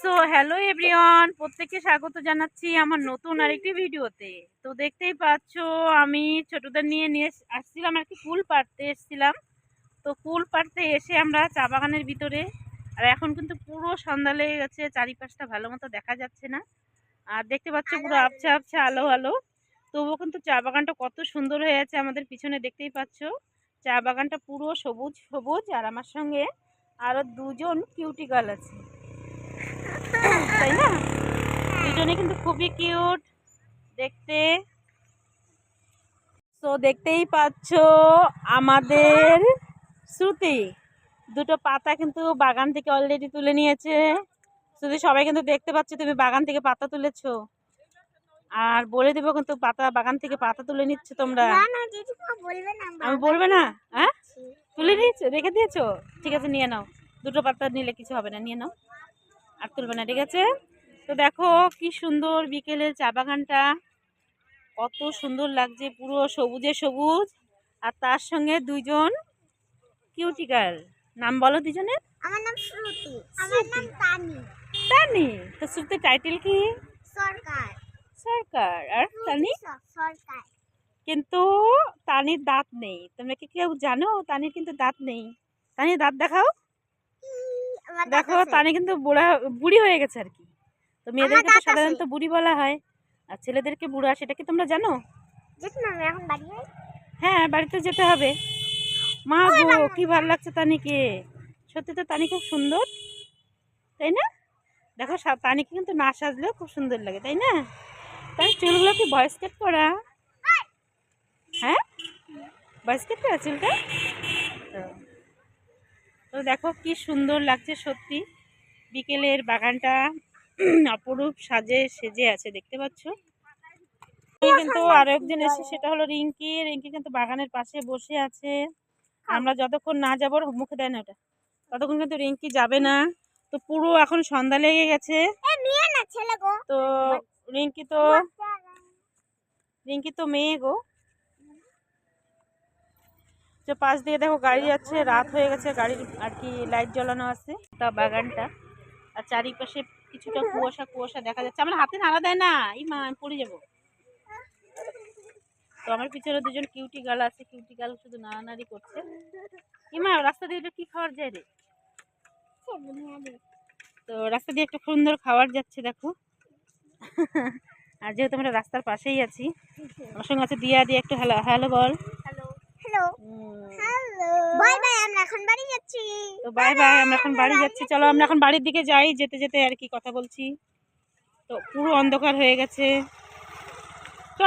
So hello everyone, প্রত্যেককে স্বাগত জানাচ্ছি আমার নতুন আরেকটি ভিডিওতে। তো দেখতেই পাচ্ছ আমি ছোটদের নিয়ে নিয়ে আসছিলাম আর কি, ফুল পাড়তে এসেছিলাম। তো ফুল পাড়তে এসে আমরা চা বাগানের ভিতরে, আর এখন কিন্তু পুরো সন্ধ্যা লেগে গেছে, চারিপাশটা ভালো মতো দেখা যাচ্ছে না। আর দেখতে পাচ্ছ পুরো আবছা আবছা আলো আলো, তবুও কিন্তু চা বাগানটা কত সুন্দর হয়ে আছে আমাদের পিছনে। দেখতেই পাচ্ছ চা বাগানটা পুরো সবুজ সবুজ, আর আমার সঙ্গে আরো দুজন কিউটি গার্ল আছে, তাই না? দুজনে কিন্তু খুবই কিউট দেখতে। তো দেখতেই পাচ্ছ আমাদের শ্রুতি দুটো পাতা কিন্তু বাগান থেকে অলরেডি তুলে নিয়েছে। শ্রুতি, সবাই কিন্তু দেখতে পাচ্ছ তুমি বাগান থেকে পাতা তুলেছো, আর বলে দেবো কিন্তু পাতা বাগান থেকে পাতা তুলে নিচ্ছ তোমরা। আমি বলবে না? হ্যাঁ, তুলে নিয়েছো, রেখে দিয়েছো? ঠিক আছে, নিয়ে নাও। দুটো পাতা নিলে কিছু হবে না, নিয়ে নাও, আর তুলবে না, ঠিক আছে? তো দেখো কি সুন্দর বিকেলের চা বাগানটা, কত সুন্দর লাগছে, পুরো সবুজে সবুজ। আর তার সঙ্গে দুইজন কিউটি গার্ল। নাম বলো দুজনের। আমার নাম শ্রুতি। আমার নাম তানি। তানি? তো শ্রুতি টাইটেল কি? সরকার। সরকার। আর তানি? সরকার। কিন্তু তানির দাঁত নেই। তোমরা কি কেউ জানো তানির কিন্তু দাঁত নেই? তানির দাঁত দেখাও। দেখো তানি কিন্তু বুড়ি হয়ে গেছে আর কি। তো মেয়েদেরকে তো সাধারণত বুড়ি বলা হয়, আর ছেলেদেরকে বুড়া, সেটা কি তোমরা জানো? হ্যাঁ, বাড়িতে যেতে হবে। মা গো, কি ভালো লাগছে তানিকে। সত্যি তো তানি খুব সুন্দর, তাই না? দেখো তানিকে কিন্তু না সাজলেও খুব সুন্দর লাগে, তাই না? তাই চুলগুলো কি ভয়েস কাট করা? হ্যাঁ, ভয়েস কাট করা চুলটা। তো দেখো কি সুন্দর লাগছে সত্যি, বিকেলের বাগানটা অপরূপ সাজে সেজে আছে, দেখতে পাচ্ছ। কিন্তু আরো একজন এসে, সেটা হলো রিঙ্কি। রিঙ্কি কিন্তু বাগানের পাশে বসে আছে। আমরা যতক্ষণ না যাবো, মুখে দেয় না ওটা, ততক্ষণ কিন্তু রিঙ্কি যাবে না। তো পুরো এখন সন্ধ্যা লেগে গেছে। তো রিঙ্কি তো মেয়ে গো। তো পাশ দিয়ে দেখো গাড়ি যাচ্ছে, রাত হয়ে গেছে, গাড়ির আর কি লাইট জ্বালানো আছে। তা বাগানটা আর চারিপাশে কিছুটা কুয়াশা কুয়াশা দেখা যাচ্ছে। আমার হাতে নাড়া দেয় না, এই মা, আমি পড়ে যাবো। তো আমার পিছনে দুজন কিউটি গার্ল আছে, কিউটি গার্ল শুধু নাড়ানাড়ি করছে। ইমা, রাস্তা দিয়ে এটা কি খাওয়ার যায় রে? তো রাস্তা দিয়ে একটা সুন্দর খাবার যাচ্ছে দেখো। আর যেহেতু আমরা রাস্তার পাশেই আছি, আমার সঙ্গে আছে দিয়া। দিয়ে একটু হ্যালো হ্যালো বল। হ্যালো হ্যালো, বাই বাই, আমরা এখন বাড়ি যাচ্ছি। তো বাই বাই, আমরা এখন বাড়ি যাচ্ছি। চলো আমরা এখন বাড়ির দিকে যাই। যেতে যেতে আর কি কথা বলছি। তো পুরো অন্ধকার হয়ে গেছে।